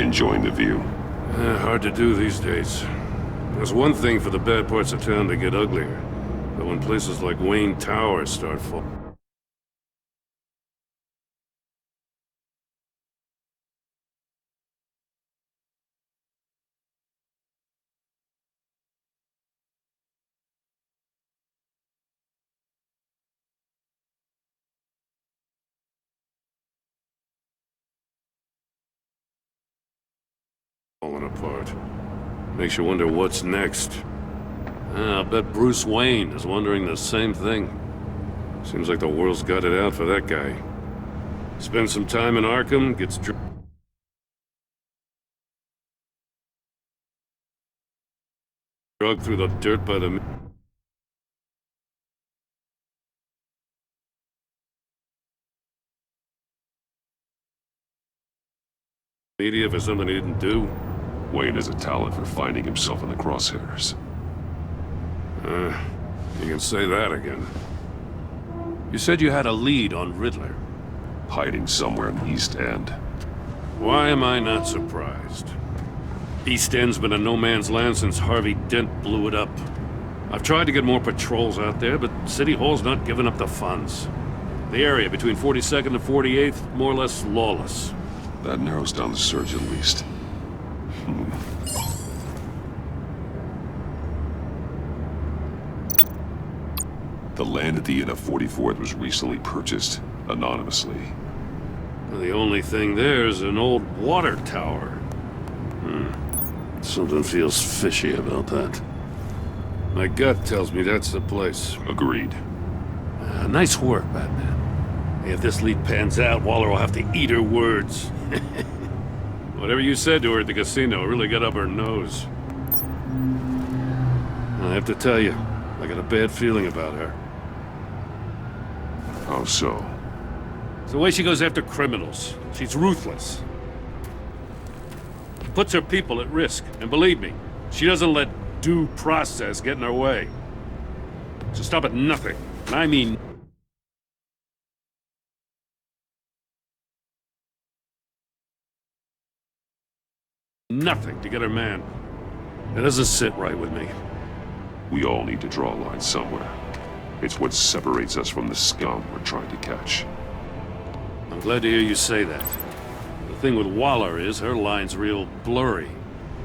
Enjoying the view? Hard to do these days. There's one thing for the bad parts of town to get uglier. But when places like Wayne Tower start falling apart. Makes you wonder what's next. I bet Bruce Wayne is wondering the same thing. Seems like the world's got it out for that guy. Spends some time in Arkham, gets drugged through the dirt by the media for something he didn't do. Wayne has a talent for finding himself in the crosshairs. You can say that again. You said you had a lead on Riddler. Hiding somewhere in the East End. Why am I not surprised? East End's been a no-man's land since Harvey Dent blew it up. I've tried to get more patrols out there, but City Hall's not giving up the funds. The area between 42nd and 48th, more or less lawless. That narrows down the search at least. The land at the end of 44th was recently purchased, anonymously. The only thing there is an old water tower. Something feels fishy about that. My gut tells me that's the place. Agreed. Nice work, Batman. If this lead pans out, Waller will have to eat her words. Whatever you said to her at the casino really got up her nose. I have to tell you, I got a bad feeling about her. How so? It's the way she goes after criminals. She's ruthless. Puts her people at risk. And believe me, she doesn't let due process get in her way. She'll stop at nothing. And I mean nothing to get her man. It doesn't sit right with me. We all need to draw a line somewhere. It's what separates us from the scum we're trying to catch. I'm glad to hear you say that. The thing with Waller is her line's real blurry.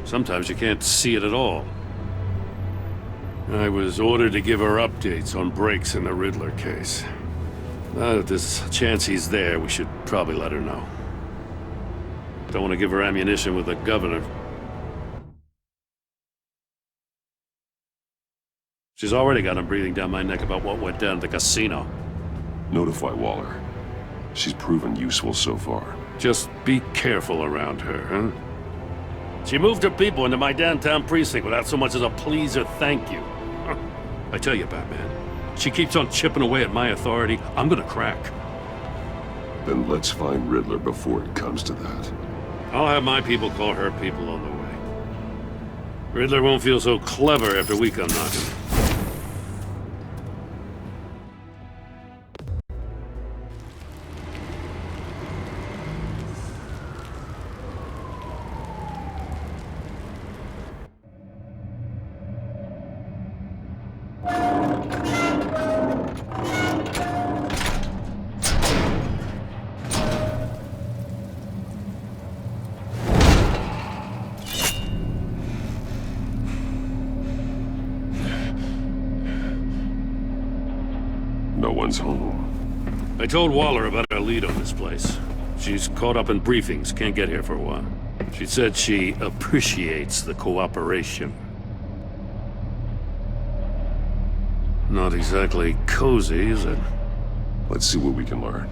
Sometimes you can't see it at all. I was ordered to give her updates on breaks in the Riddler case. Now that there's a chance he's there, we should probably let her know. Don't want to give her ammunition with the governor. She's already got him breathing down my neck about what went down at the casino. Notify Waller. She's proven useful so far. Just be careful around her, huh? She moved her people into my downtown precinct without so much as a please or thank you. I tell you, Batman, she keeps on chipping away at my authority, I'm gonna crack. Then let's find Riddler before it comes to that. I'll have my people call her people on the way. Riddler won't feel so clever after we come knocking. No one's home. I told Waller about our lead on this place. She's caught up in briefings, can't get here for a while. She said she appreciates the cooperation. Not exactly cozy, is it? Let's see what we can learn.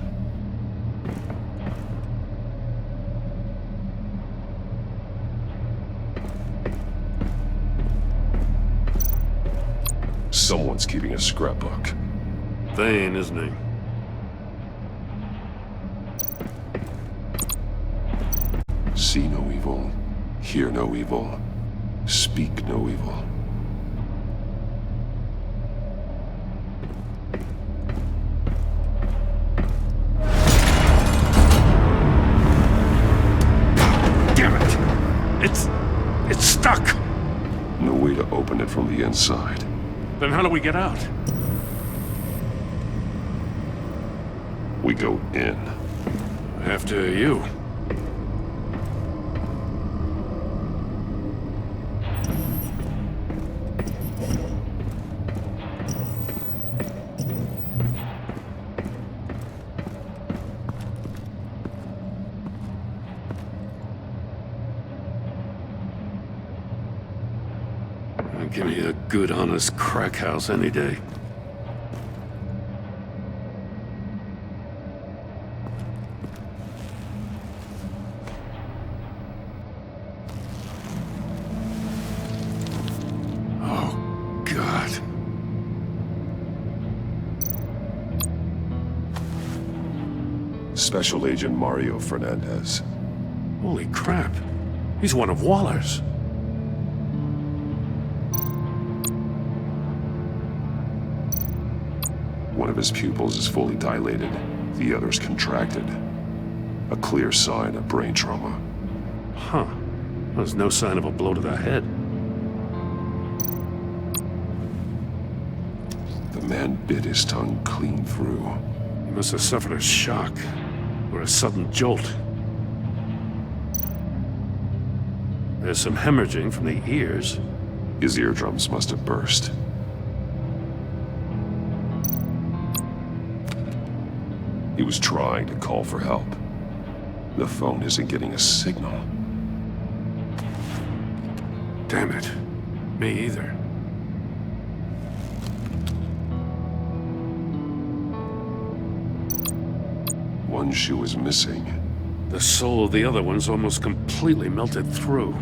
Someone's keeping a scrapbook. Thane, isn't he? See no evil, hear no evil, speak no evil. Damn it! open it from the inside. Then how do we get out? We go in. After you. Give me a good, honest crack house any day. Oh, God. Special Agent Mario Fernandez. Holy crap. He's one of Waller's. One of his pupils is fully dilated, the other's contracted. A clear sign of brain trauma. Huh. There's no sign of a blow to the head. The man bit his tongue clean through. He must have suffered a shock, or a sudden jolt. There's some hemorrhaging from the ears. His eardrums must have burst. He was trying to call for help. The phone isn't getting a signal. Damn it. Me either. One shoe is missing. The sole of the other one's almost completely melted through.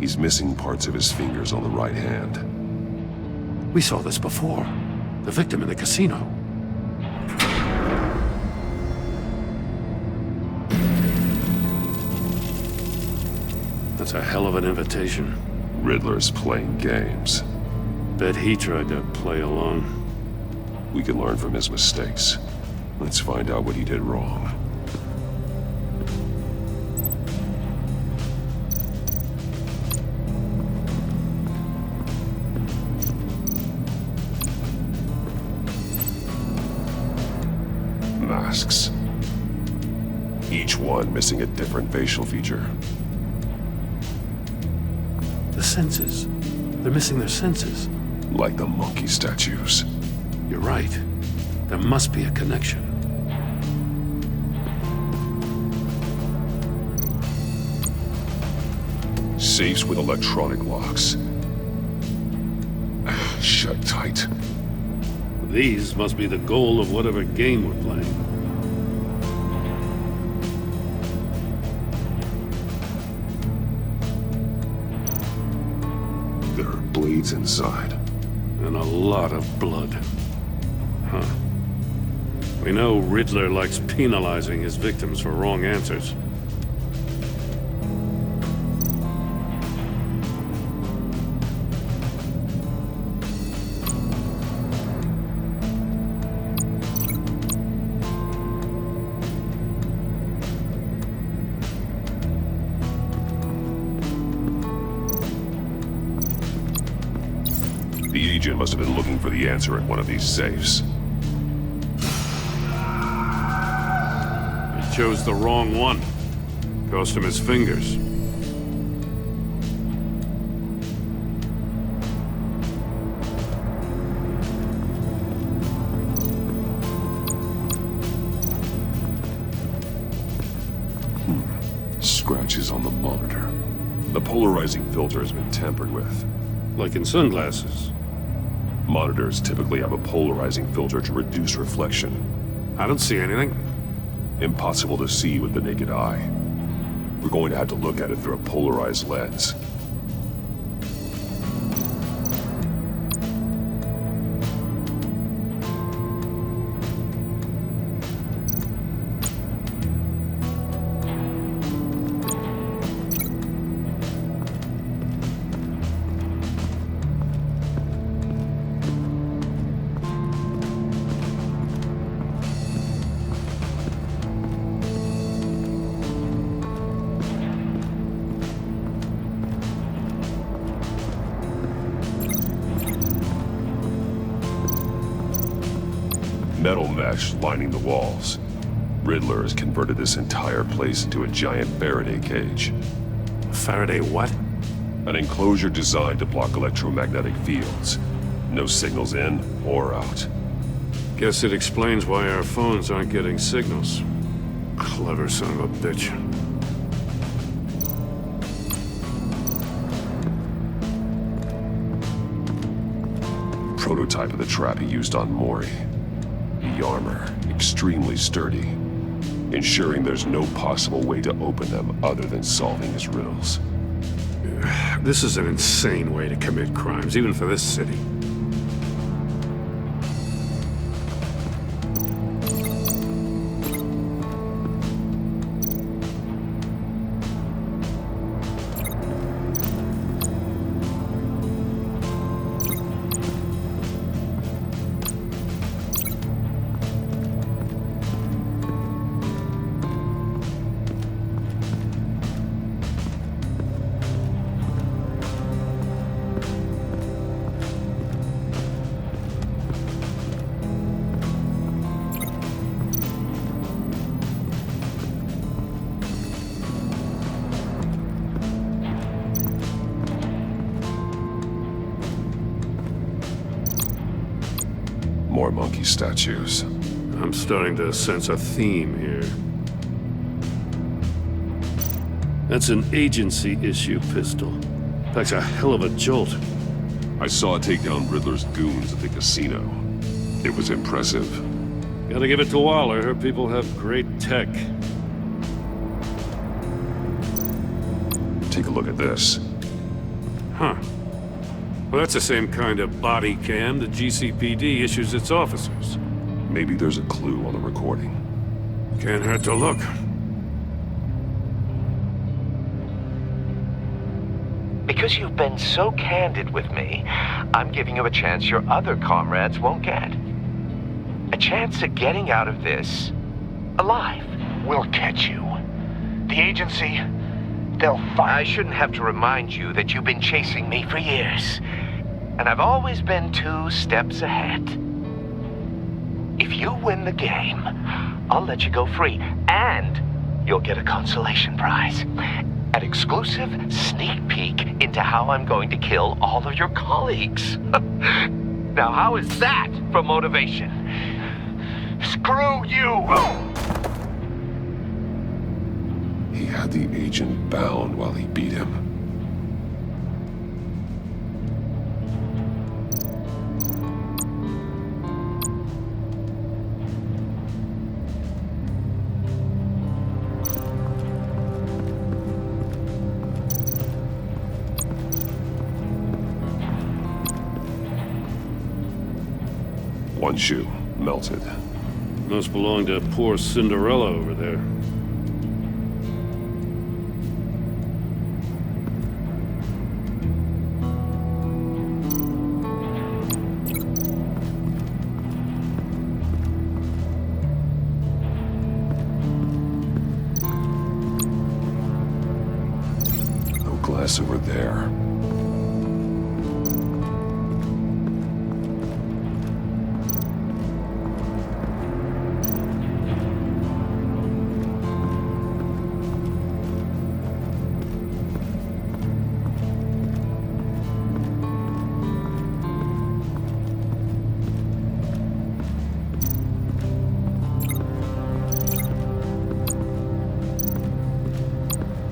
He's missing parts of his fingers on the right hand. We saw this before. The victim in the casino. That's a hell of an invitation. Riddler's playing games. Bet he tried to play along. We can learn from his mistakes. Let's find out what he did wrong. Masks. Each one missing a different facial feature. The senses. They're missing their senses. Like the monkey statues. You're right. There must be a connection. Safes with electronic locks. Shut tight. These must be the goal of whatever game we're playing. There are blades inside. And a lot of blood. Huh. We know Riddler likes penalizing his victims for wrong answers. The agent must have been looking for the answer in one of these safes. He chose the wrong one. Cost him his fingers. Scratches on the monitor. The polarizing filter has been tampered with. Like in sunglasses. Monitors typically have a polarizing filter to reduce reflection. I don't see anything. Impossible to see with the naked eye. We're going to have to look at it through a polarized lens. Metal mesh lining the walls. Riddler has converted this entire place into a giant Faraday cage. Faraday what? An enclosure designed to block electromagnetic fields. No signals in or out. Guess it explains why our phones aren't getting signals. Clever son of a bitch. Prototype of the trap he used on Mori. The armor, extremely sturdy, ensuring there's no possible way to open them other than solving his riddles. This is an insane way to commit crimes, even for this city. More monkey statues. I'm starting to sense a theme here. That's an agency-issue pistol. Packs a hell of a jolt. I saw it take down Riddler's goons at the casino. It was impressive. Gotta give it to Waller. Her people have great tech. Take a look at this. Huh. Well, that's the same kind of body cam the GCPD issues its officers. Maybe there's a clue on the recording. Can't hurt to look. Because you've been so candid with me, I'm giving you a chance your other comrades won't get. A chance at getting out of this alive. We'll catch you. The agency, they'll I find you. shouldn't have to remind you that you've been chasing me for years. And I've always been 2 steps ahead. If you win the game, I'll let you go free. And you'll get a consolation prize. An exclusive sneak peek into how I'm going to kill all of your colleagues. Now, how is that for motivation? Screw you! He had the agent bound while he beat him. One shoe, melted. Must belong to poor Cinderella over there. No glass over there.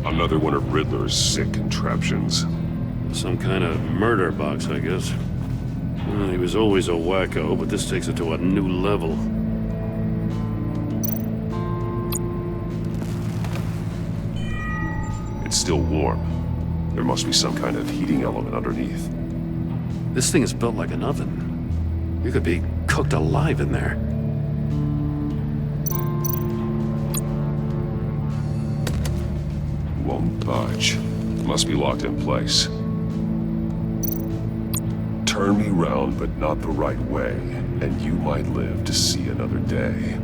Another one of Riddler's sick contraptions. Some kind of murder box, I guess. Well, he was always a wacko, but this takes it to a new level. It's still warm. There must be some kind of heating element underneath. This thing is built like an oven. You could be cooked alive in there. Won't budge. Must be locked in place. Turn me round, but not the right way, and you might live to see another day.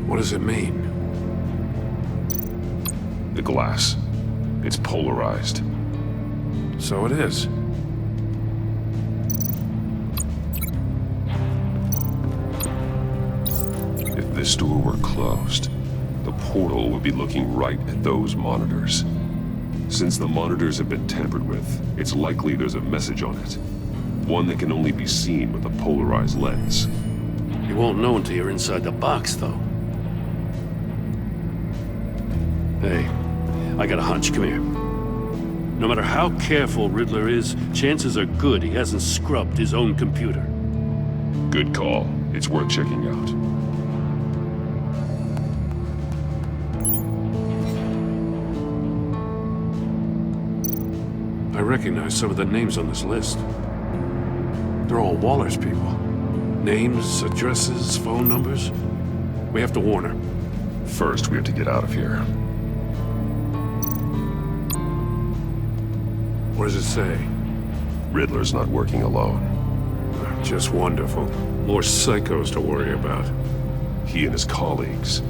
What does it mean? The glass. It's polarized. So it is. this door were closed, the portal would be looking right at those monitors. Since the monitors have been tampered with, it's likely there's a message on it. One that can only be seen with a polarized lens. You won't know until you're inside the box, though. Hey, I got a hunch. Come here. No matter how careful Riddler is, chances are good he hasn't scrubbed his own computer. Good call. It's worth checking out. I recognize some of the names on this list. They're all Waller's people. Names, addresses, phone numbers. We have to warn her. First, we have to get out of here. What does it say? Riddler's not working alone. Just wonderful. More psychos to worry about. He and his colleagues,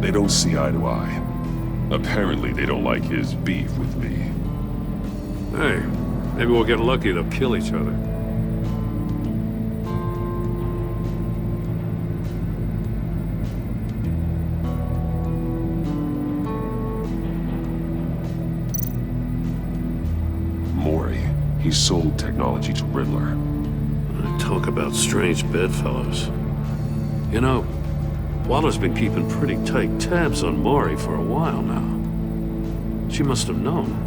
they don't see eye to eye. Apparently, they don't like his beef with me. Hey, maybe we'll get lucky. They'll kill each other. Mori, he sold technology to Riddler. Talk about strange bedfellows. You know, Waller's been keeping pretty tight tabs on Mori for a while now. She must have known.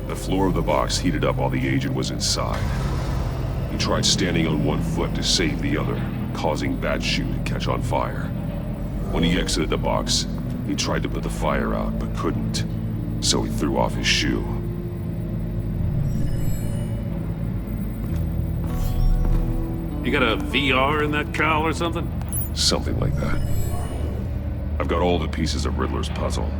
The floor of the box heated up while the agent was inside. He tried standing on one foot to save the other, causing Bat's shoe to catch on fire. When he exited the box, he tried to put the fire out, but couldn't, so he threw off his shoe. You got a VR in that cowl or something? Something like that. I've got all the pieces of Riddler's puzzle.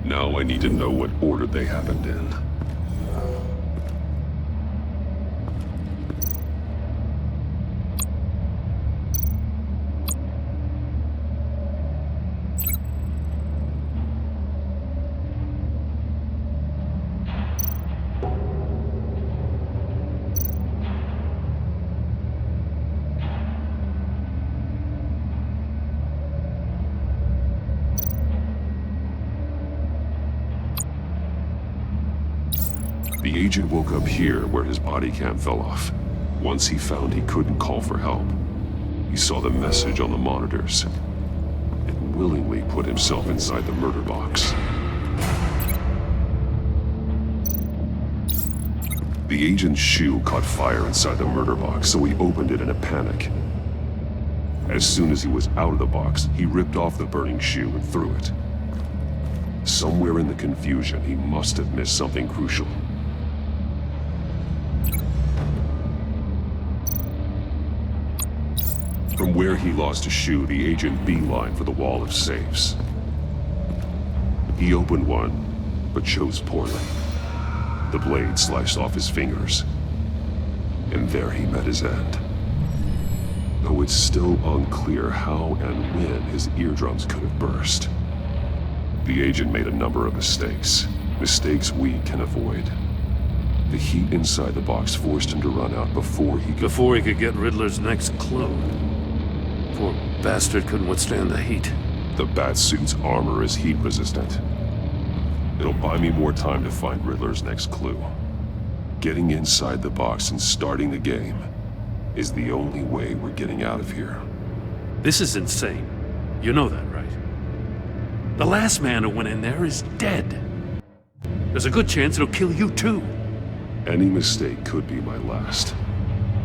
Now I need to know what order they happened in. The agent woke up here where his body cam fell off. Once he found he couldn't call for help, he saw the message on the monitors and willingly put himself inside the murder box. The agent's shoe caught fire inside the murder box, so he opened it in a panic. As soon as he was out of the box, he ripped off the burning shoe and threw it. Somewhere in the confusion, he must have missed something crucial. From where he lost his shoe, the agent beelined for the wall of safes. He opened one, but chose poorly. The blade sliced off his fingers, and there he met his end. Though it's still unclear how and when his eardrums could have burst. The agent made a number of mistakes. Mistakes we can avoid. The heat inside the box forced him to run out before he could get Riddler's next clue. Poor bastard couldn't withstand the heat. The Batsuit's armor is heat resistant. It'll buy me more time to find Riddler's next clue. Getting inside the box and starting the game is the only way we're getting out of here. This is insane. You know that, right? The last man who went in there is dead. There's a good chance it'll kill you too. Any mistake could be my last.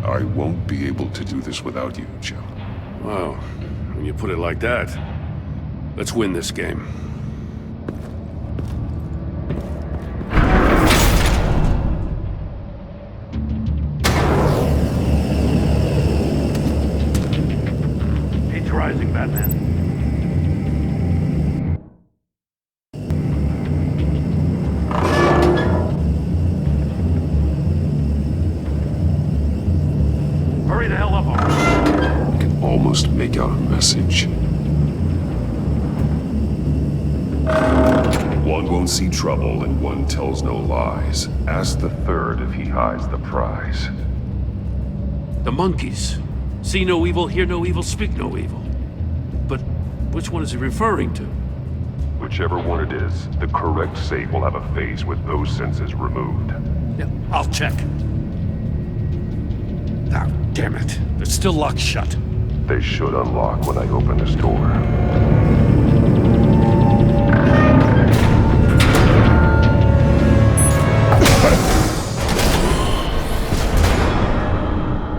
I won't be able to do this without you, Joe. Well, when you put it like that, let's win this game. Heat's rising, Batman. hurry the hell up already. I can almost make out a message. One won't see trouble and one tells no lies. Ask the third if he hides the prize. The monkeys. See no evil, hear no evil, speak no evil. But which one is he referring to? Whichever one it is, the correct safe will have a phase with those senses removed. Yeah, I'll check. Ah, damn it. They're still locked shut. They should unlock when I open this door.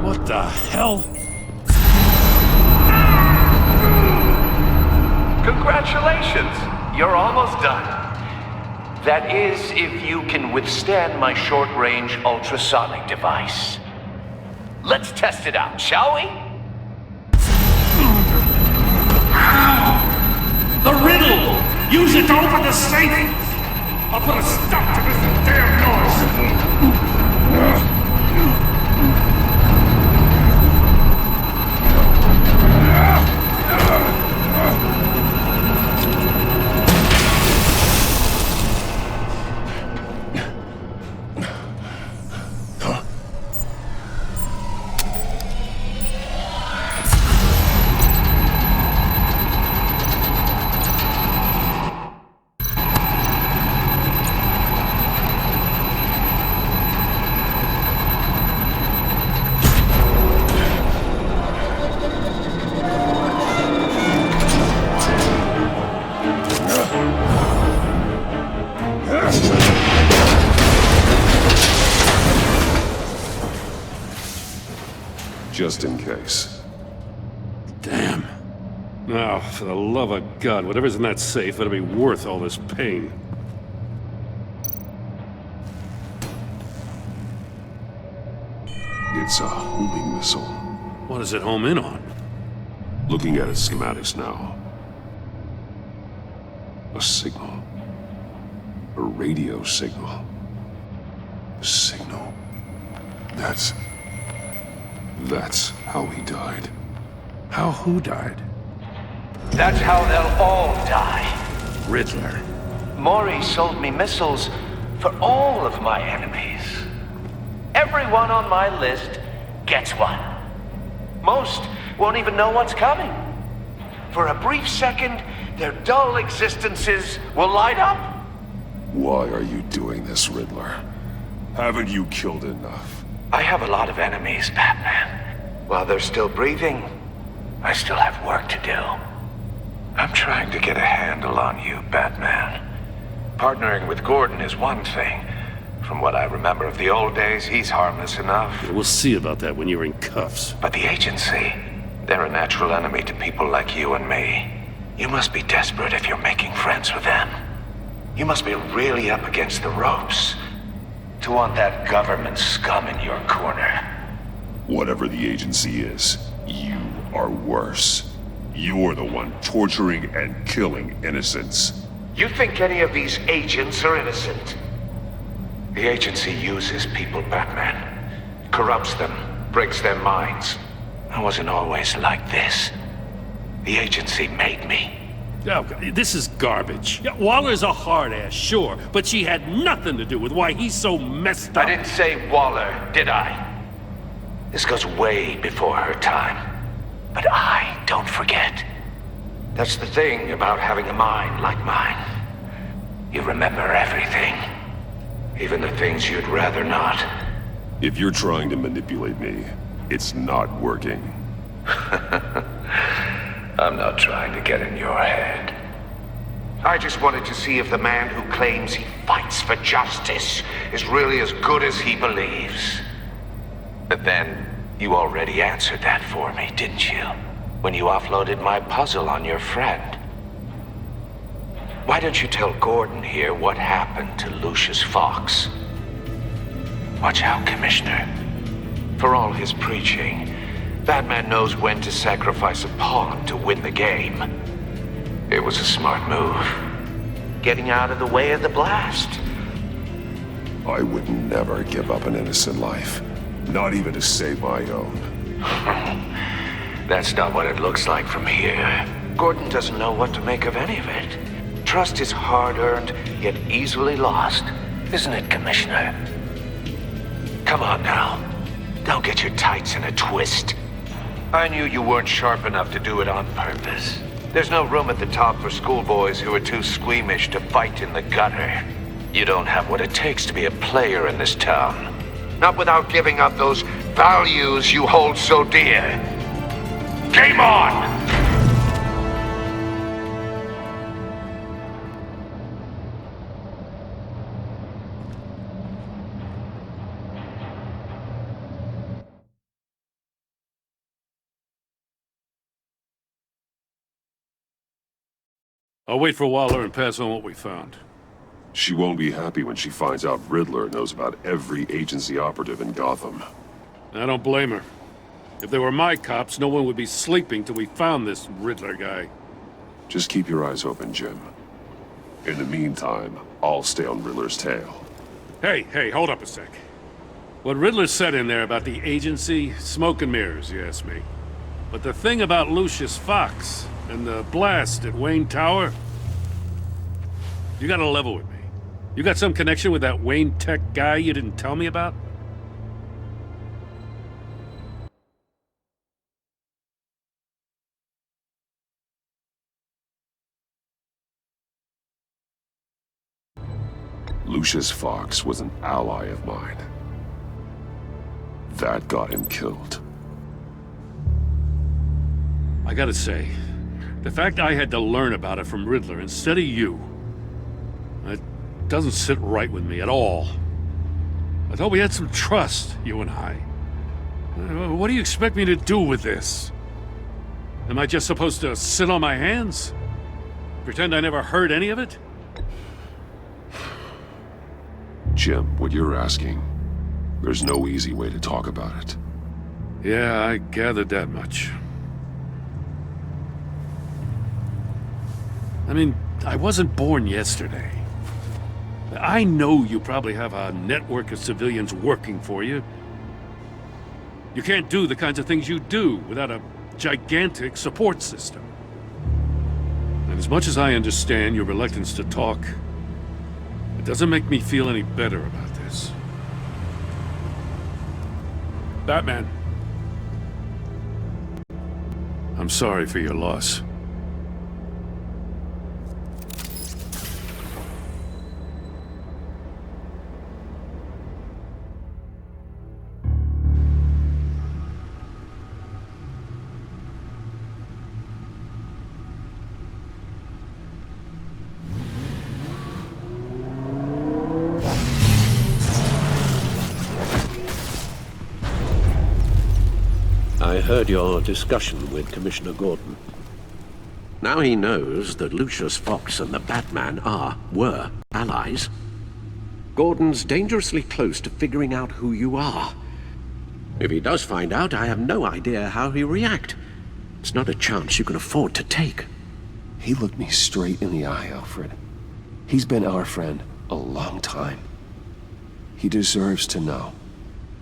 What the hell? Congratulations! You're almost done. That is, if you can withstand my short-range ultrasonic device. Let's test it out, shall we? The riddle! Use it to open the safe! I'll put a stop to this damn noise! Just in case. Damn. Now, for the love of God, whatever's in that safe better be worth all this pain. It's a homing missile. What does it home in on? Looking at its schematics now. A signal. A radio signal. A signal. That's how he died. How who died? That's how they'll all die. Riddler. Maury sold me missiles for all of my enemies. Everyone on my list gets one. Most won't even know what's coming. For a brief second, their dull existences will light up. Why are you doing this, Riddler? Haven't you killed enough? I have a lot of enemies, Batman. While they're still breathing, I still have work to do. I'm trying to get a handle on you, Batman. Partnering with Gordon is one thing. From what I remember of the old days, he's harmless enough. We'll see about that when you're in cuffs. But the agency, they're a natural enemy to people like you and me. You must be desperate if you're making friends with them. You must be really up against the ropes to want that government scum in your corner. Whatever the agency is, you are worse. You're the one torturing and killing innocents. You think any of these agents are innocent? The agency uses people, Batman. Corrupts them, breaks their minds. I wasn't always like this. The agency made me. Oh, this is garbage. Yeah, Waller's a hard-ass, sure, but she had nothing to do with why he's so messed up. I didn't say Waller, did I? This goes way before her time. But I don't forget. That's the thing about having a mind like mine. You remember everything. Even the things you'd rather not. If you're trying to manipulate me, it's not working. I'm not trying to get in your head. I just wanted to see if the man who claims he fights for justice is really as good as he believes. But then, you already answered that for me, didn't you? When you offloaded my puzzle on your friend. Why don't you tell Gordon here what happened to Lucius Fox? Watch out, Commissioner. For all his preaching, Batman knows when to sacrifice a pawn to win the game. It was a smart move. Getting out of the way of the blast. I would never give up an innocent life. Not even to save my own. That's not what it looks like from here. Gordon doesn't know what to make of any of it. Trust is hard-earned, yet easily lost. Isn't it, Commissioner? Come on now. Don't get your tights in a twist. I knew you weren't sharp enough to do it on purpose. There's no room at the top for schoolboys who are too squeamish to fight in the gutter. You don't have what it takes to be a player in this town. Not without giving up those values you hold so dear. Game on! I'll wait for Waller and pass on what we found. She won't be happy when she finds out Riddler knows about every agency operative in Gotham. I don't blame her. If they were my cops, no one would be sleeping till we found this Riddler guy. Just keep your eyes open, Jim. In the meantime, I'll stay on Riddler's tail. Hey, hold up a sec. What Riddler said in there about the agency, smoke and mirrors, you ask me. But the thing about Lucius Fox and the blast at Wayne Tower, you gotta level with me. You got some connection with that Wayne Tech guy you didn't tell me about? Lucius Fox was an ally of mine. That got him killed. I gotta say, the fact I had to learn about it from Riddler instead of you, it doesn't sit right with me at all. I thought we had some trust, you and I. What do you expect me to do with this? Am I just supposed to sit on my hands? Pretend I never heard any of it? Jim, what you're asking, there's no easy way to talk about it. Yeah, I gathered that much. I mean, I wasn't born yesterday. I know you probably have a network of civilians working for you. You can't do the kinds of things you do without a gigantic support system. And as much as I understand your reluctance to talk, it doesn't make me feel any better about this. Batman. I'm sorry for your loss. I heard your discussion with Commissioner Gordon. Now he knows that Lucius Fox and the Batman were allies. Gordon's dangerously close to figuring out who you are. If he does find out, I have no idea how he'll react. It's not a chance you can afford to take. He looked me straight in the eye, Alfred. He's been our friend a long time. He deserves to know.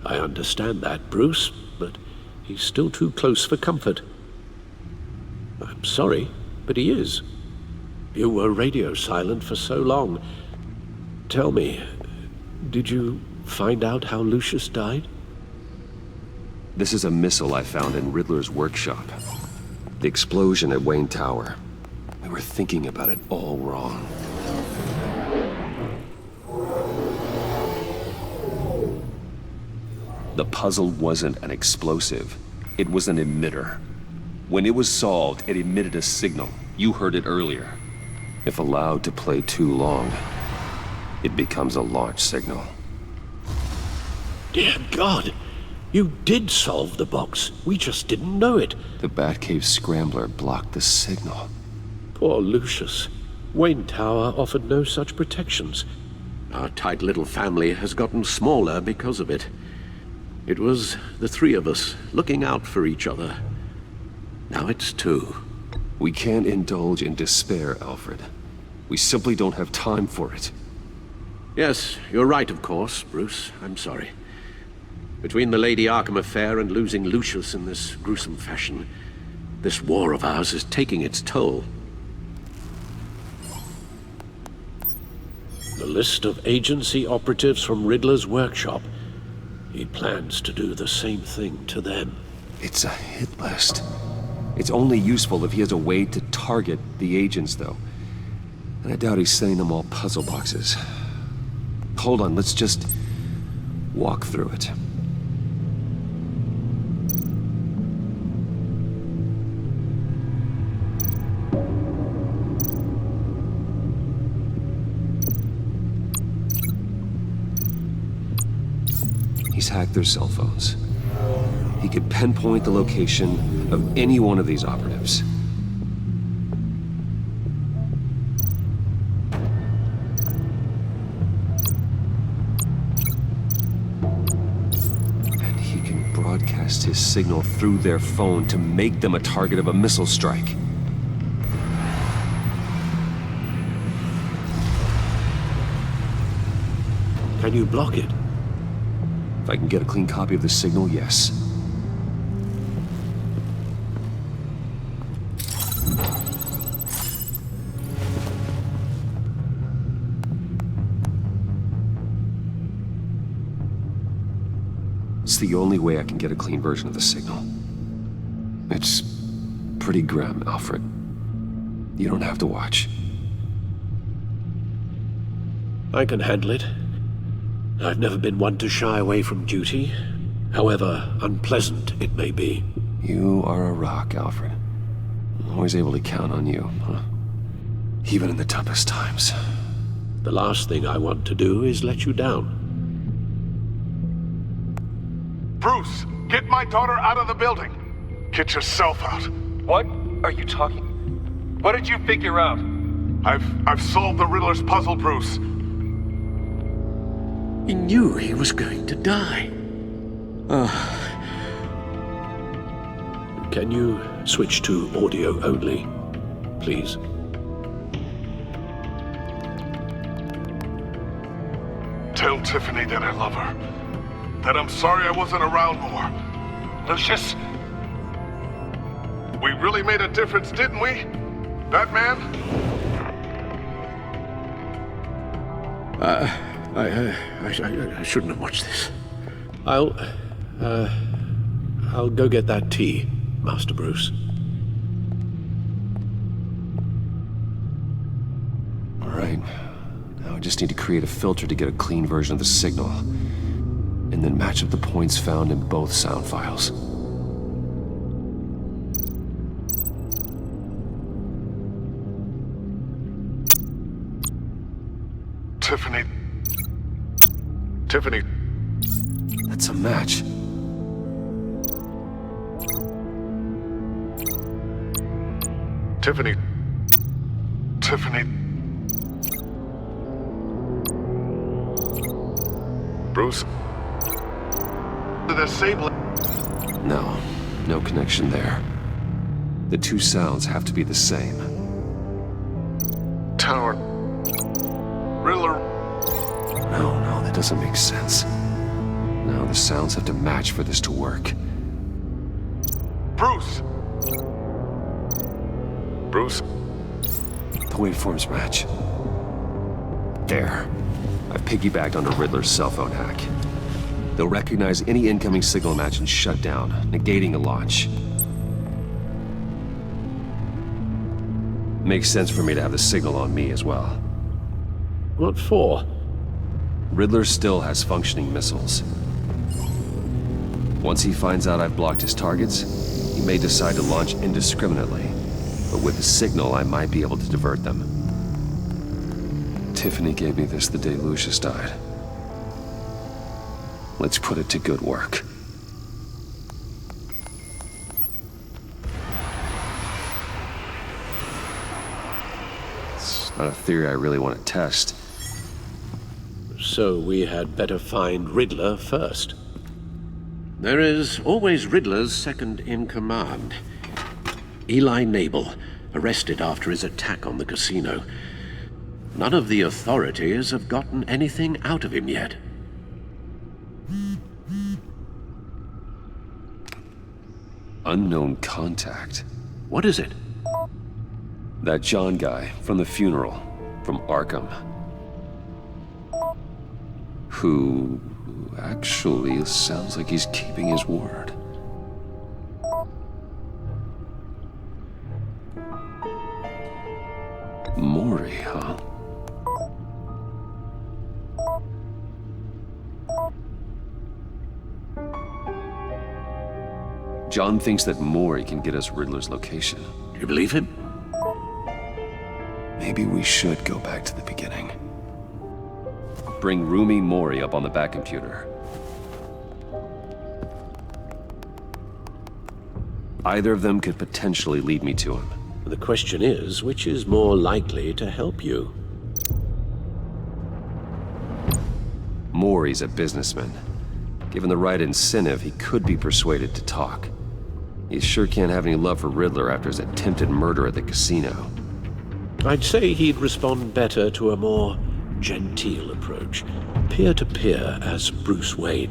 I understand that, Bruce, but he's still too close for comfort. I'm sorry, but he is. You were radio silent for so long. Tell me, did you find out how Lucius died? This is a missile I found in Riddler's workshop. The explosion at Wayne Tower. We were thinking about it all wrong. The puzzle wasn't an explosive. It was an emitter. When it was solved, it emitted a signal. You heard it earlier. If allowed to play too long, it becomes a launch signal. Dear God! You did solve the box. We just didn't know it. The Batcave scrambler blocked the signal. Poor Lucius. Wayne Tower offered no such protections. Our tight little family has gotten smaller because of it. It was the three of us looking out for each other. Now it's two. We can't indulge in despair, Alfred. We simply don't have time for it. Yes, you're right, of course, Bruce. I'm sorry. Between the Lady Arkham affair and losing Lucius in this gruesome fashion, this war of ours is taking its toll. The list of agency operatives from Riddler's workshop. He plans to do the same thing to them. It's a hit list. It's only useful if he has a way to target the agents, though. And I doubt he's sending them all puzzle boxes. Hold on, let's just walk through it. He's hacked their cell phones. He could pinpoint the location of any one of these operatives. And he can broadcast his signal through their phone to make them a target of a missile strike. Can you block it? If I can get a clean copy of the signal, yes. It's the only way I can get a clean version of the signal. It's pretty grim, Alfred. You don't have to watch. I can handle it. I've never been one to shy away from duty, however unpleasant it may be. You are a rock, Alfred. I'm always able to count on you, huh? Even in the toughest times. The last thing I want to do is let you down. Bruce, get my daughter out of the building. Get yourself out. What are you talking? What did you figure out? I've solved the Riddler's puzzle, Bruce. He knew he was going to die. Can you switch to audio only, please? Tell Tiffany that I love her. That I'm sorry I wasn't around more. Lucius? We really made a difference, didn't we? Batman? I shouldn't have watched this. I'll go get that tea, Master Bruce. All right. Now I just need to create a filter to get a clean version of the signal. And then match up the points found in both sound files. Tiffany. That's a match. Tiffany. Bruce. The disabling. No connection there. The two sounds have to be the same. Tower. Riddler. No, that doesn't make sense. No, the sounds have to match for this to work. Bruce. The waveforms match. There. I've piggybacked onto Riddler's cell phone hack. They'll recognize any incoming signal match and shut down, negating a launch. Makes sense for me to have the signal on me as well. What for? Riddler still has functioning missiles. Once he finds out I've blocked his targets, he may decide to launch indiscriminately. But with the signal, I might be able to divert them. Tiffany gave me this the day Lucius died. Let's put it to good work. It's not a theory I really want to test. So we had better find Riddler first. There is always Riddler's second in command. Eli Nabel, arrested after his attack on the casino. None of the authorities have gotten anything out of him yet. Unknown contact. What is it? That John guy from the funeral, from Arkham. Who actually sounds like he's keeping his word. Mori, huh? John thinks that Mori can get us Riddler's location. Do you believe him? Maybe we should go back to the beginning. Bring Rumi Mori up on the back computer. Either of them could potentially lead me to him. The question is, which is more likely to help you? Mori's a businessman. Given the right incentive, he could be persuaded to talk. He sure can't have any love for Riddler after his attempted murder at the casino. I'd say he'd respond better to a more genteel approach, peer-to-peer as Bruce Wayne.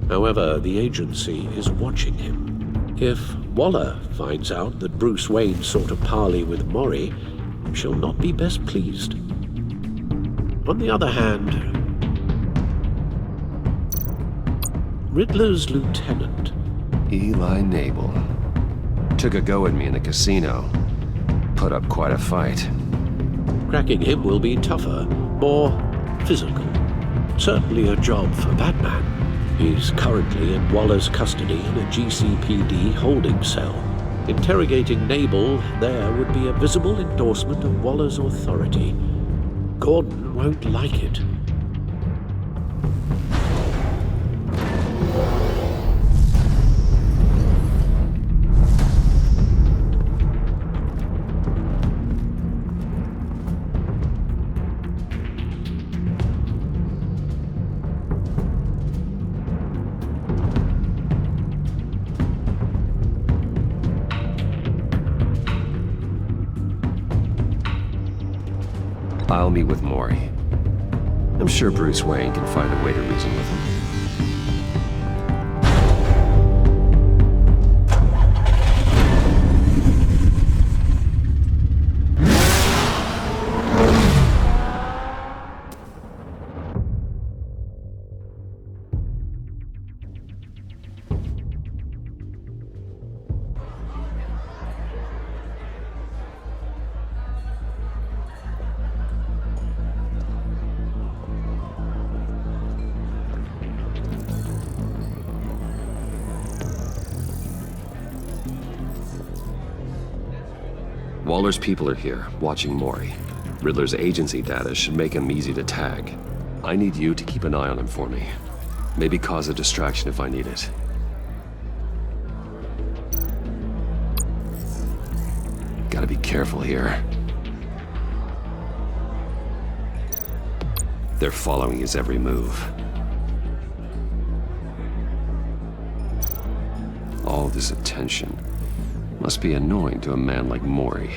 However, the agency is watching him. If Waller finds out that Bruce Wayne sought a parley with Mori, she'll not be best pleased. On the other hand, Riddler's lieutenant, Eli Nabel, took a go at me in the casino. Put up quite a fight. cracking him will be tougher, more physical. Certainly a job for Batman. He's currently in Waller's custody in a GCPD holding cell. Interrogating Nabel there would be a visible endorsement of Waller's authority. Gordon won't like it. I'll meet with Mori. I'm sure Bruce Wayne can find a way to reason with him. Waller's people are here, watching Mori. Riddler's agency data should make him easy to tag. I need you to keep an eye on him for me. Maybe cause a distraction if I need it. Gotta be careful here. They're following his every move. All this attention must be annoying to a man like Mori.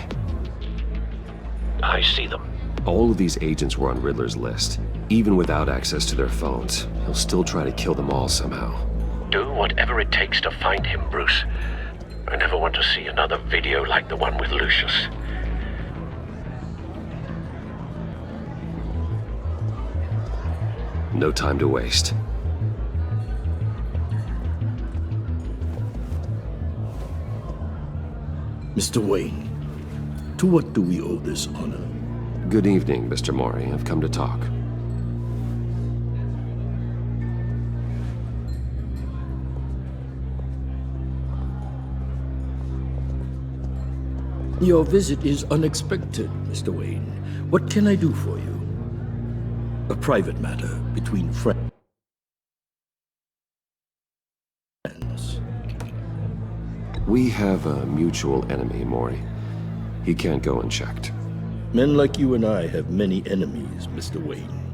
I see them. All of these agents were on Riddler's list. Even without access to their phones, he'll still try to kill them all somehow. Do whatever it takes to find him, Bruce. I never want to see another video like the one with Lucius. No time to waste. Mr. Wayne, to what do we owe this honor? Good evening, Mr. Mori. I've come to talk. Your visit is unexpected, Mr. Wayne. What can I do for you? A private matter between friends. We have a mutual enemy, Mori. He can't go unchecked. Men like you and I have many enemies, Mr. Wayne.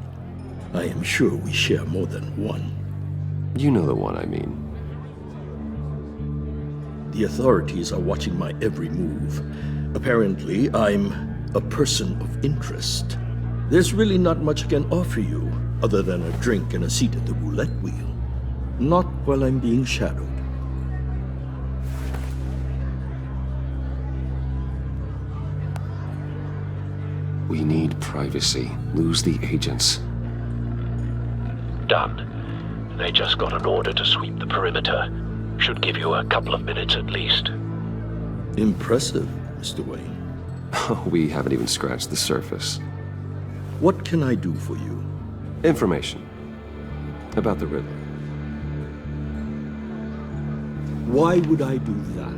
I am sure we share more than one. You know the one I mean. The authorities are watching my every move. Apparently, I'm a person of interest. There's really not much I can offer you, other than a drink and a seat at the roulette wheel. Not while I'm being shadowed. We need privacy. Lose the agents. Done. They just got an order to sweep the perimeter. Should give you a couple of minutes at least. Impressive, Mr. Wayne. We haven't even scratched the surface. What can I do for you? Information. About the Riddler. Why would I do that?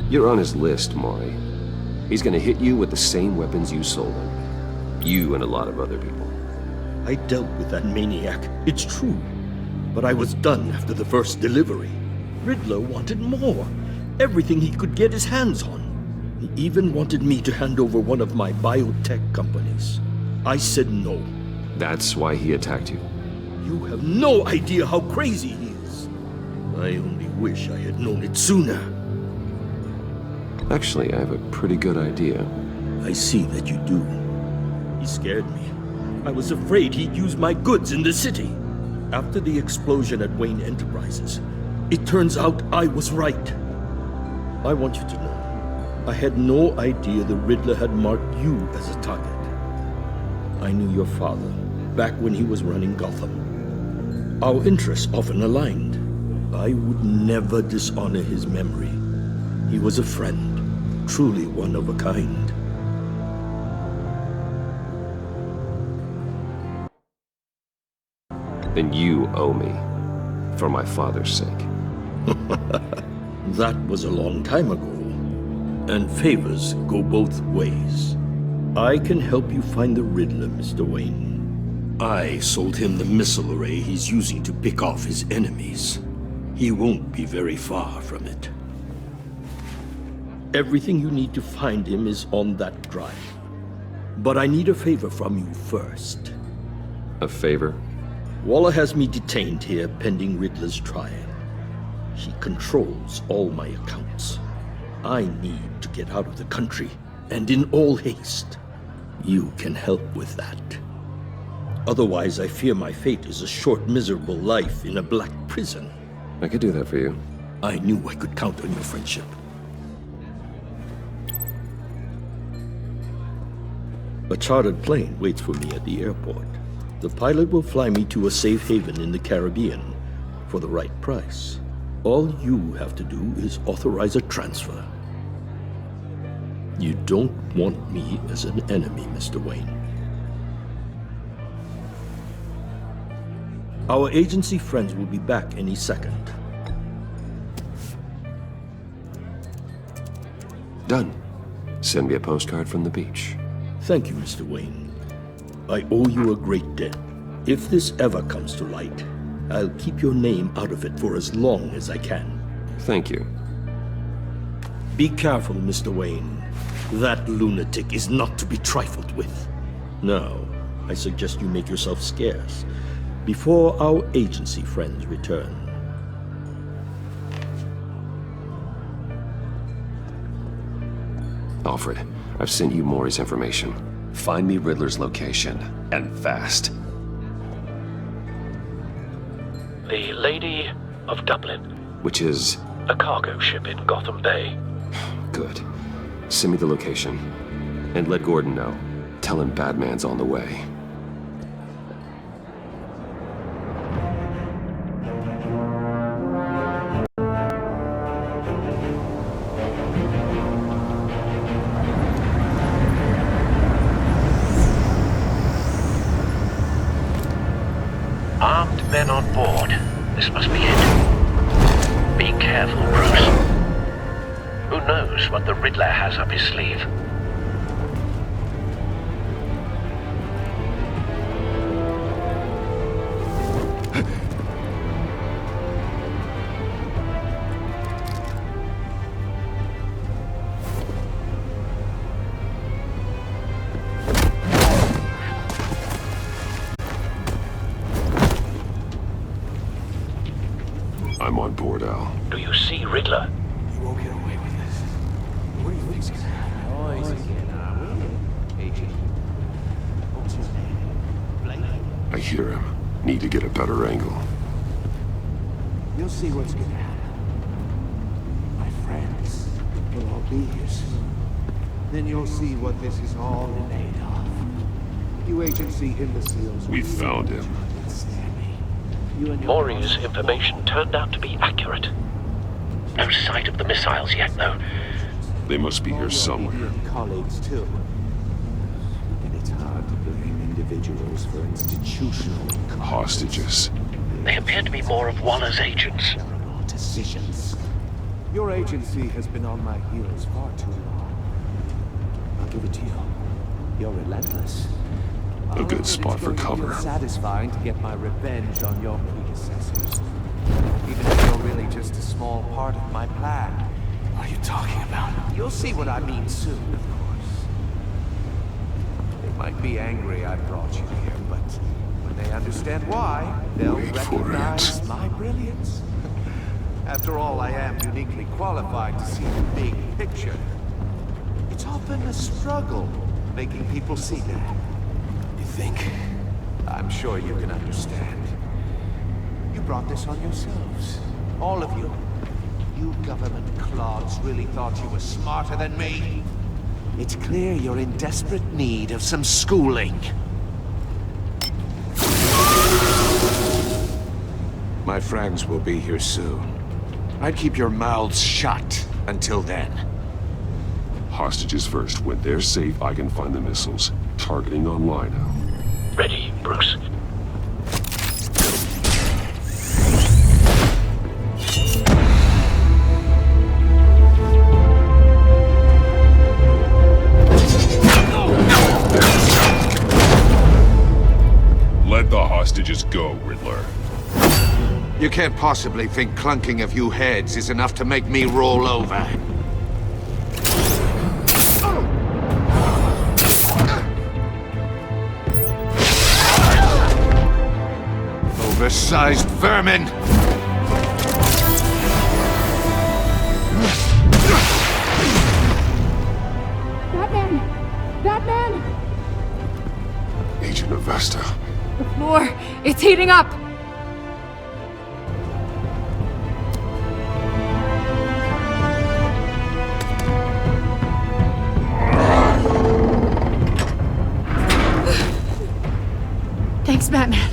You're on his list, Maury. He's gonna hit you with the same weapons you sold him. You and a lot of other people. I dealt with that maniac, it's true. But I was done after the first delivery. Riddler wanted more. Everything he could get his hands on. He even wanted me to hand over one of my biotech companies. I said no. That's why he attacked you. You have no idea how crazy he is. I only wish I had known it sooner. Actually, I have a pretty good idea. I see that you do. He scared me. I was afraid he'd use my goods in the city. After the explosion at Wayne Enterprises, it turns out I was right. I want you to know, I had no idea the Riddler had marked you as a target. I knew your father, back when he was running Gotham. Our interests often aligned. I would never dishonor his memory. He was a friend, truly one of a kind. Then you owe me, for my father's sake. That was a long time ago, and favors go both ways. I can help you find the Riddler, Mr. Wayne. I sold him the missile array he's using to pick off his enemies. He won't be very far from it. Everything you need to find him is on that drive. But I need a favor from you first. A favor? Waller has me detained here pending Riddler's trial. He controls all my accounts. I need to get out of the country, and in all haste. You can help with that. Otherwise, I fear my fate is a short, miserable life in a black prison. I could do that for you. I knew I could count on your friendship. A chartered plane waits for me at the airport. The pilot will fly me to a safe haven in the Caribbean for the right price. All you have to do is authorize a transfer. You don't want me as an enemy, Mr. Wayne. Our agency friends will be back any second. Done. Send me a postcard from the beach. Thank you, Mr. Wayne. I owe you a great debt. If this ever comes to light, I'll keep your name out of it for as long as I can. Thank you. Be careful, Mr. Wayne. That lunatic is not to be trifled with. Now, I suggest you make yourself scarce before our agency friends return. Alfred, I've sent you Maury's information. Find me Riddler's location, and fast. The Lady of Dublin. Which is... A cargo ship in Gotham Bay. Good. Send me the location. And let Gordon know. Tell him Batman's on the way. Armed men on board. This must be it. Be careful, Bruce. Who knows what the Riddler has up his sleeve? I'm on board, Al. Do you see Riddler? You won't get away with this. What do you think's gonna happen? I hear him. Need to get a better angle. You'll see what's gonna happen. We'll all be here soon. Then you'll see what this is all in aid of. You agency imbeciles... We found him. Maury's information turned out to be accurate. No sight of the missiles yet, though. They must be here somewhere. Colleagues, too. And it's hard to blame individuals for institutional... Hostages. They appear to be more of Waller's agents. terrible decisions. Your agency has been on my heels far too long. I'll give it to you. You're relentless. A good spot for cover. It's satisfying to get my revenge on your predecessors. Even if you're really just a small part of my plan. What are you talking about? You'll see what I mean soon, of course. They might be angry I brought you here, but when they understand why, they'll Wait for recognize it. my brilliance. After all, I am uniquely qualified to see the big picture. It's often a struggle making people see that. You think? I'm sure you can understand. You brought this on yourselves. All of you. You government clods really thought you were smarter than me. It's clear you're in desperate need of some schooling. My friends will be here soon. I'd keep your mouths shut until then. Hostages first. When they're safe, I can find the missiles. Targeting on Lino. Ready, Bruce? Let the hostages go, Riddler. You can't possibly think clunking a few heads is enough to make me roll over. Oversized vermin! Batman! Batman! Agent Avesta. The floor, it's heating up! Thanks, Batman.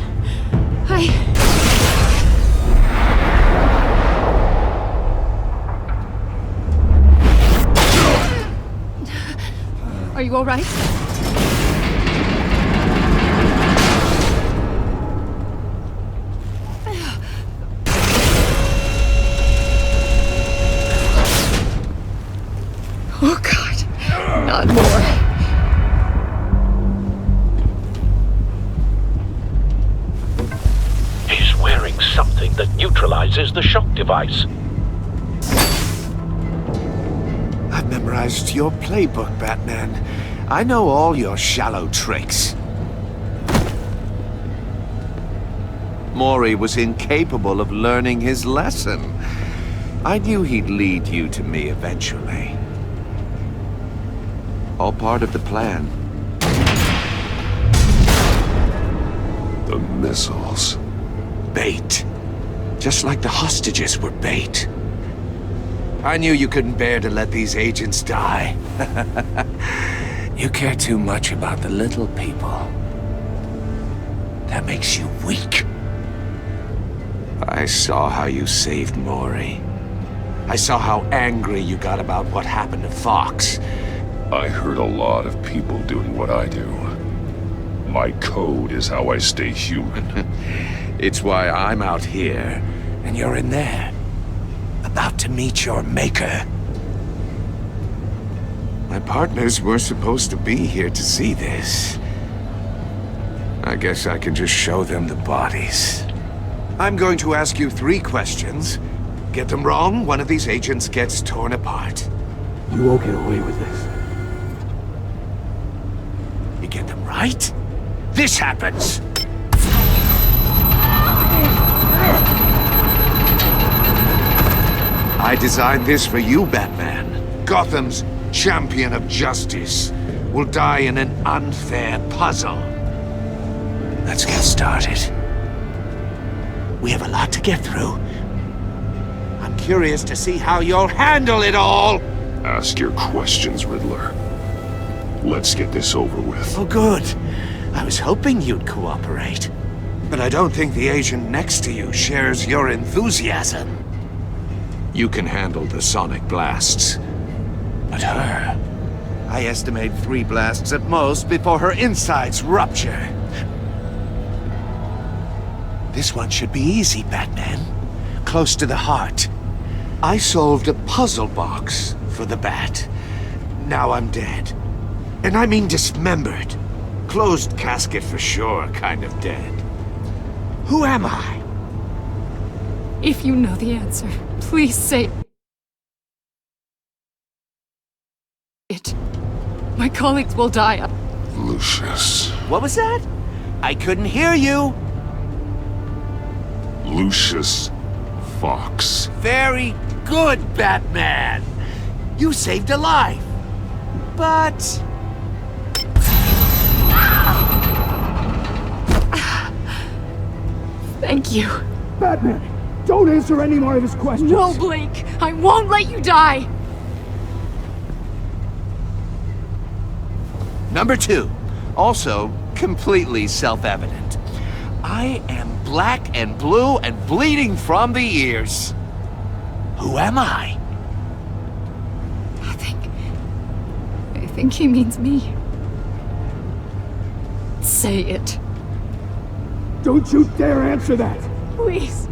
Are you all right? Oh, God. Not more. He's wearing something that neutralizes the shock device. I've memorized your playbook, Batman. I know all your shallow tricks. Maury was incapable of learning his lesson. I knew he'd lead you to me eventually. All part of the plan. The missiles. Bait. Just like the hostages were bait. I knew you couldn't bear to let these agents die. You care too much about the little people. That makes you weak. I saw how you saved Maury. I saw how angry you got about what happened to Fox. I heard a lot of people doing what I do. My code is how I stay human. It's why I'm out here, and you're in there. About to meet your maker. My partners were supposed to be here to see this. I guess I can just show them the bodies. I'm going to ask you 3 questions. Get them wrong, one of these agents gets torn apart. You won't get away with this. You get them right, this happens! I designed this for you, Batman. Gotham's champion of justice will die in an unfair puzzle. Let's get started. We have a lot to get through. I'm curious to see how you'll handle it all! Ask your questions, Riddler. Let's get this over with. Oh, good. I was hoping you'd cooperate. But I don't think the agent next to you shares your enthusiasm. You can handle the sonic blasts. But her... I estimate 3 blasts at most before her insides rupture. This one should be easy, Batman. Close to the heart. I solved a puzzle box for the Bat. Now I'm dead. And I mean dismembered. Closed casket for sure, kind of dead. Who am I? If you know the answer, please say it. My colleagues will die. Lucius. What was that? I couldn't hear you. Lucius Fox. Very good, Batman. You saved a life. But... Thank you. Batman, don't answer any more of his questions. No, Blake! I won't let you die! Number 2. Also, completely self-evident. I am black and blue and bleeding from the ears. Who am I? I think he means me. Say it. Don't you dare answer that! Please.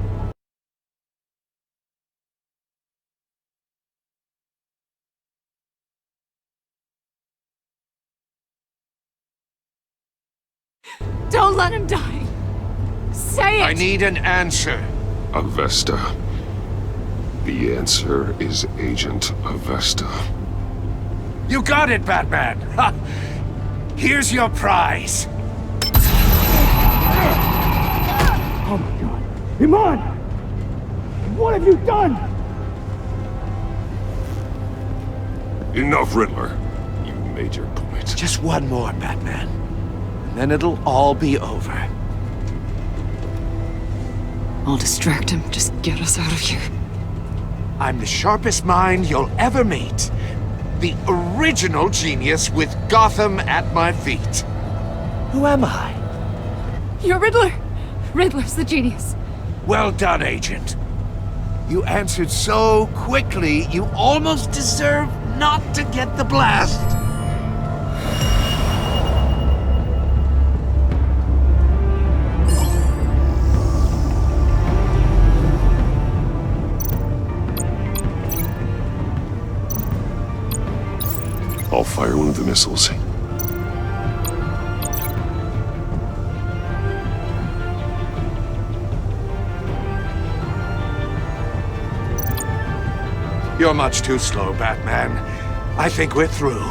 Don't let him die. Say it! I need an answer. Avesta. The answer is Agent Avesta. You got it, Batman! Ha! Here's your prize. Oh my god. Iman! What have you done? Enough, Riddler. You made your point. Just one more, Batman. And then it'll all be over. I'll distract him. Just get us out of here. I'm the sharpest mind you'll ever meet. The original genius with Gotham at my feet. Who am I? You're Riddler! Riddler's the genius. Well done, Agent. You answered so quickly, you almost deserve not to get the blast. I'll fire one of the missiles. You're much too slow, Batman. I think we're through.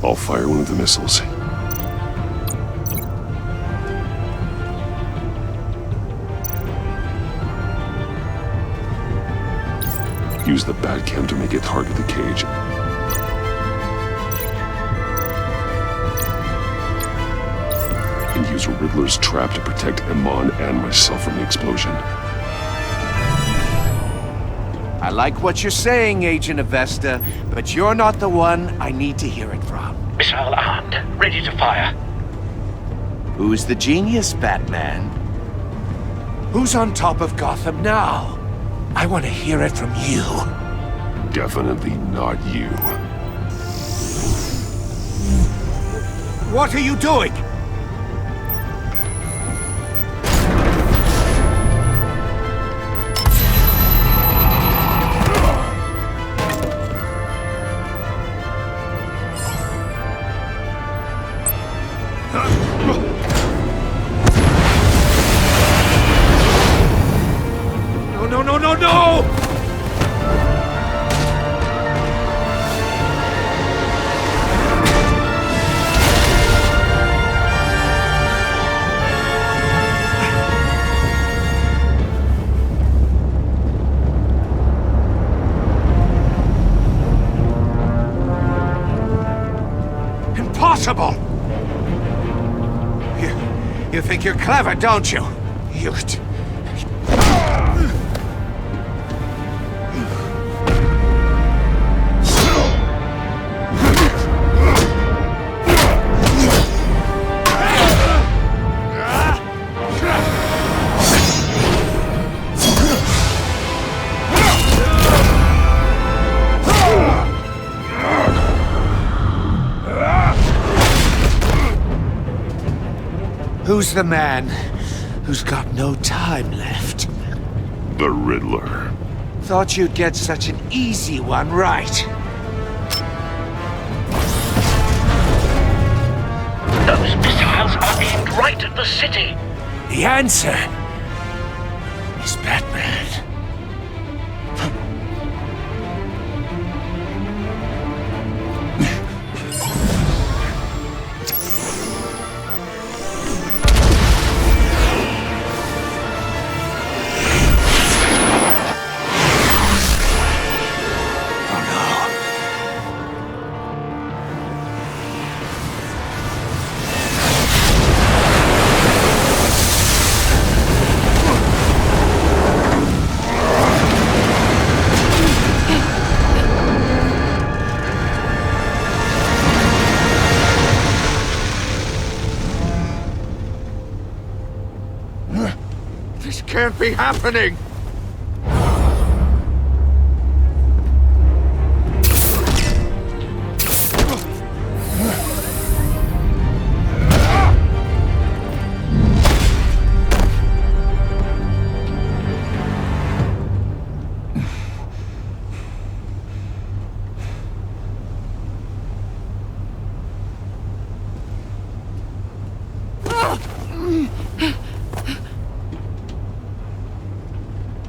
I'll fire one of the missiles. Use the Batcam to make it target the cage. And use Riddler's trap to protect Iman and myself from the explosion. I like what you're saying, Agent Avesta, but you're not the one I need to hear it from. Missile armed, ready to fire. Who's the genius, Batman? Who's on top of Gotham now? I want to hear it from you. Definitely not you. What are you doing? No! Impossible! You think you're clever, don't you? You... Who's the man who's got no time left? The Riddler. Thought you'd get such an easy one right. Those missiles are aimed right at the city. The answer is Batman. This can't be happening!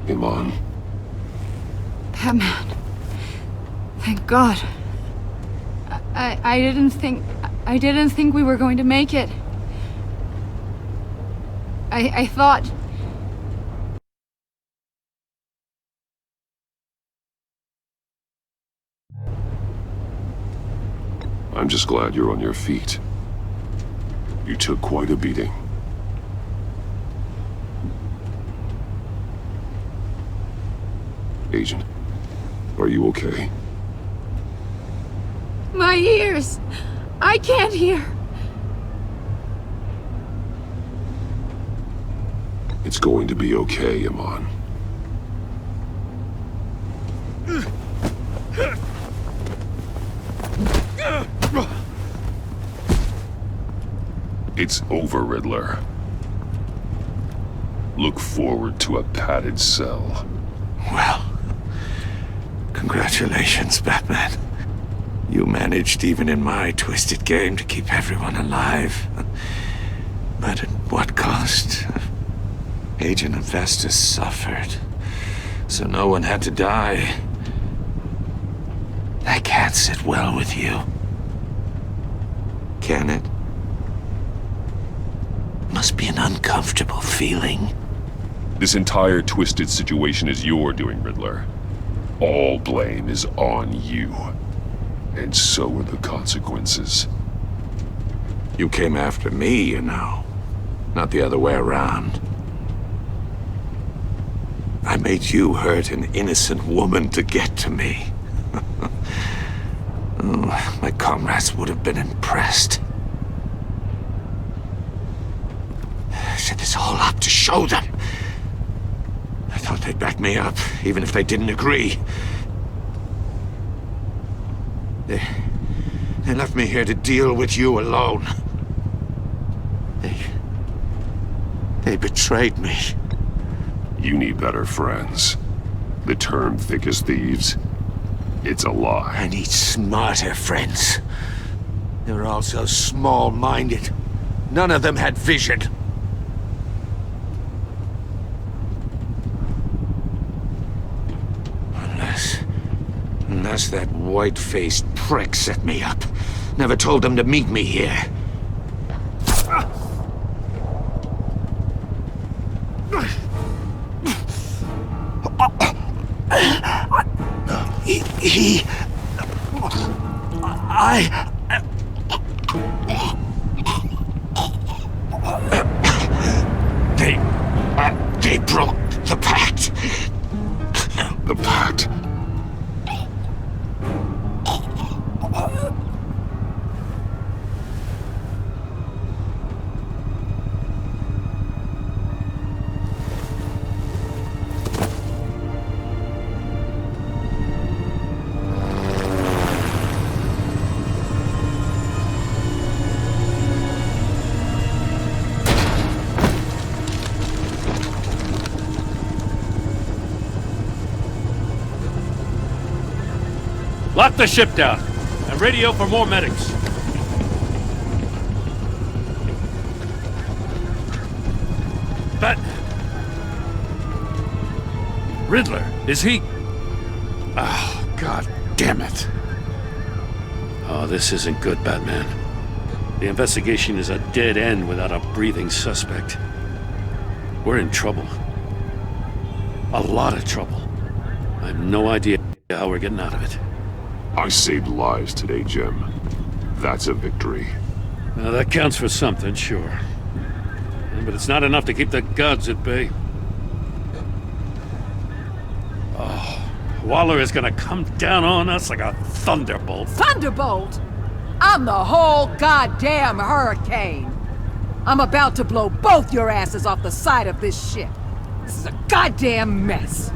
Iman. Batman. Thank God. I didn't think we were going to make it. I thought... I'm just glad you're on your feet. You took quite a beating. Agent, are you okay? My ears! I can't hear! It's going to be okay, Iman. It's over, Riddler. Look forward to a padded cell. Well, congratulations, Batman. You managed, even in my twisted game, to keep everyone alive. But at what cost? Agent Avestus suffered, so no one had to die. That can't sit well with you. Can it? Must be an uncomfortable feeling. This entire twisted situation is your doing, Riddler. All blame is on you. And so are the consequences. You came after me, you know. Not the other way around. I made you hurt an innocent woman to get to me. Oh, my comrades would have been impressed. I set this all up to show them. I thought they'd back me up, even if they didn't agree. They left me here to deal with you alone. They betrayed me. You need better friends. The term thick as thieves, it's a lie. I need smarter friends. They were all so small-minded. None of them had vision. Unless that white-faced prick set me up. Never told them to meet me here. They broke the pact. The pact? Lock the ship down, and radio for more medics. Riddler, is he? Oh, God damn it. Oh, this isn't good, Batman. The investigation is a dead end without a breathing suspect. We're in trouble. A lot of trouble. I have no idea how we're getting out of it. I saved lives today, Jim. That's a victory. Now, that counts for something, sure. But it's not enough to keep the gods at bay. Oh, Waller is gonna come down on us like a thunderbolt. Thunderbolt? I'm the whole goddamn hurricane. I'm about to blow both your asses off the side of this ship. This is a goddamn mess.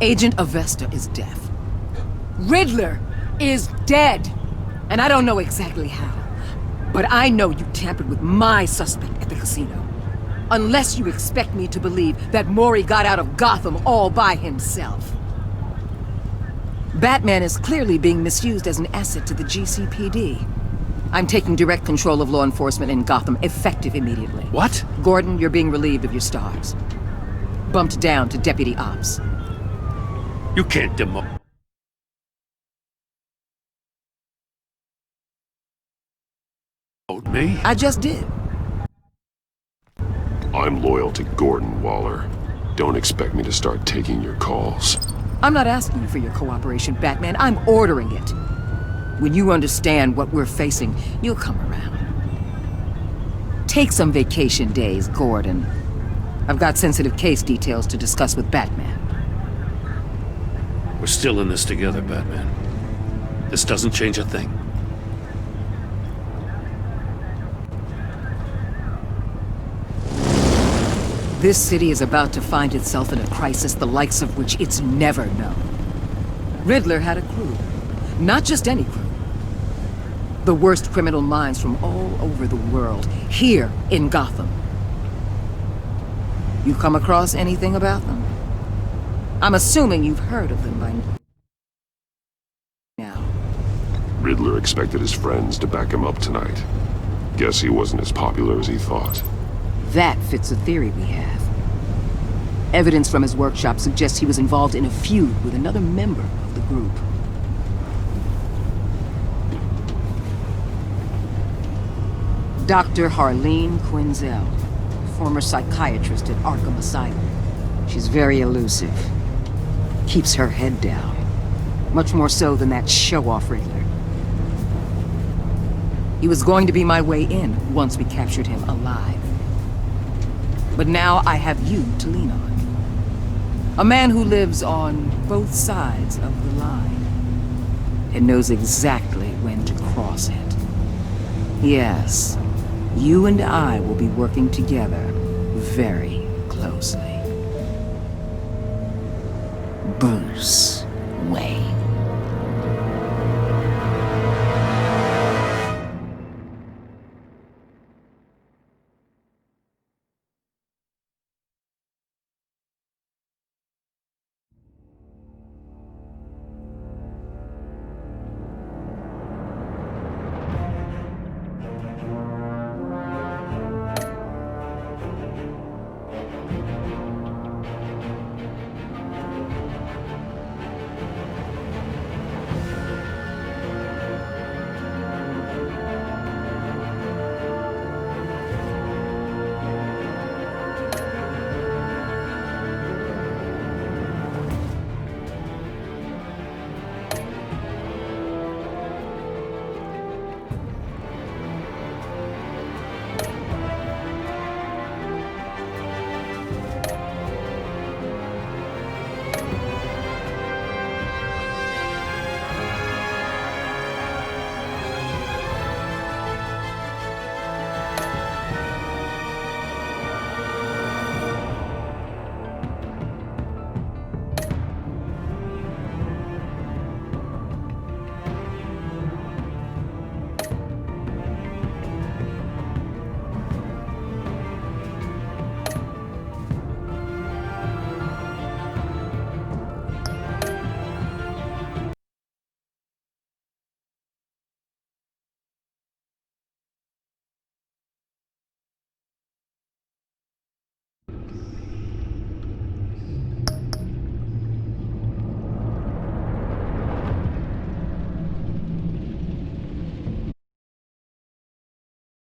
Agent Avesta is deaf. Riddler is dead. And I don't know exactly how. But I know you tampered with my suspect at the casino. Unless you expect me to believe that Mori got out of Gotham all by himself. Batman is clearly being misused as an asset to the GCPD. I'm taking direct control of law enforcement in Gotham, effective immediately. What? Gordon, you're being relieved of your stars. Bumped down to Deputy Ops. You can't demote me? I just did. I'm loyal to Gordon Waller. Don't expect me to start taking your calls. I'm not asking for your cooperation, Batman. I'm ordering it. When you understand what we're facing, you'll come around. Take some vacation days, Gordon. I've got sensitive case details to discuss with Batman. We're still in this together, Batman. This doesn't change a thing. This city is about to find itself in a crisis the likes of which it's never known. Riddler had a crew. Not just any crew. The worst criminal minds from all over the world, here in Gotham. You come across anything about them? I'm assuming you've heard of them by now. Riddler expected his friends to back him up tonight. Guess he wasn't as popular as he thought. That fits a theory we have. Evidence from his workshop suggests he was involved in a feud with another member of the group. Dr. Harleen Quinzel, former psychiatrist at Arkham Asylum. She's very elusive. Keeps her head down. Much more so than that show-off Riddler. He was going to be my way in once we captured him alive. But now I have you to lean on. A man who lives on both sides of the line. And knows exactly when to cross it. Yes, you and I will be working together very closely. Bruce Wayne.